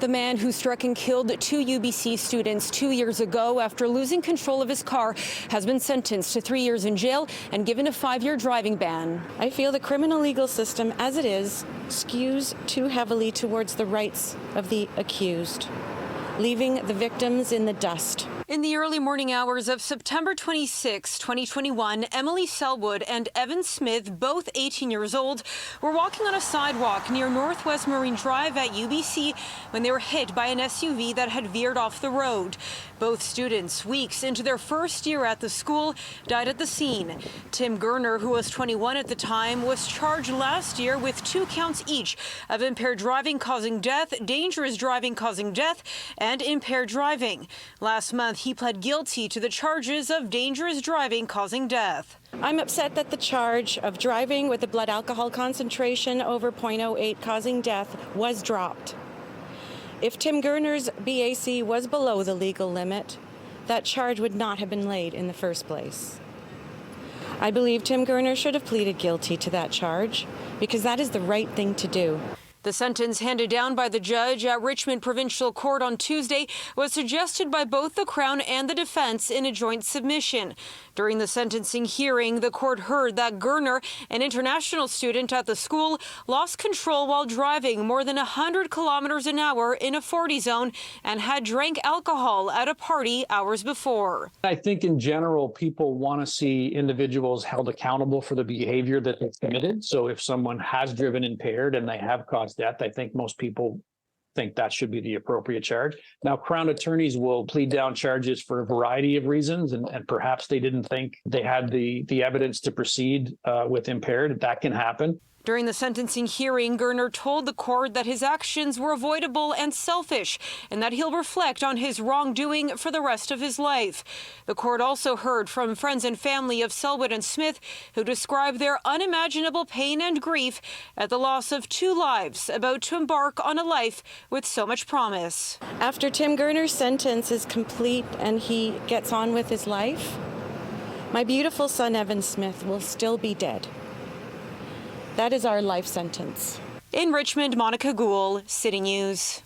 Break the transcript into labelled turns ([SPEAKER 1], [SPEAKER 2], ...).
[SPEAKER 1] The man who struck and killed two UBC students 2 years ago after losing control of his car has been sentenced to 3 years in jail and given a 5-year driving ban.
[SPEAKER 2] I feel the criminal legal system, as it is, skews too heavily towards the rights of the accused, leaving the victims in the dust.
[SPEAKER 1] In the early morning hours of September 26, 2021, Emily Selwood and Evan Smith, both 18 years old, were walking on a sidewalk near Northwest Marine Drive at UBC when they were hit by an SUV that had veered off the road. Both students, weeks into their first year at the school, died at the scene. Tim Gerner, who was 21 at the time, was charged last year with 2 counts each of impaired driving causing death, dangerous driving causing death, and impaired driving. Last month, he pled guilty to the charges of dangerous driving causing death.
[SPEAKER 2] I'm upset that the charge of driving with a blood alcohol concentration over 0.08 causing death was dropped. If Tim Gerner's BAC was below the legal limit, that charge would not have been laid in the first place. I believe Tim Gerner should have pleaded guilty to that charge because that is the right thing to do.
[SPEAKER 1] The sentence handed down by the judge at Richmond Provincial Court on Tuesday was suggested by both the Crown and the defense in a joint submission. During the sentencing hearing, the court heard that Gerner, an international student at the school, lost control while driving more than 100 kilometers an hour in a 40 zone and had drank alcohol at a party hours before.
[SPEAKER 3] I think in general, people want to see individuals held accountable for the behavior that they've committed. So if someone has driven impaired and they have caused death, I think most people think that should be the appropriate charge. Now, Crown attorneys will plead down charges for a variety of reasons, and perhaps they didn't think they had the evidence to proceed with impaired. That can happen.
[SPEAKER 1] During the sentencing hearing, Gerner told the court that his actions were avoidable and selfish, and that he'll reflect on his wrongdoing for the rest of his life. The court also heard from friends and family of Selwood and Smith, who described their unimaginable pain and grief at the loss of 2 lives about to embark on a life with so much promise.
[SPEAKER 2] After Tim Gerner's sentence is complete and he gets on with his life, my beautiful son Evan Smith will still be dead. That is our life sentence.
[SPEAKER 1] In Richmond, Monika Gul, City News.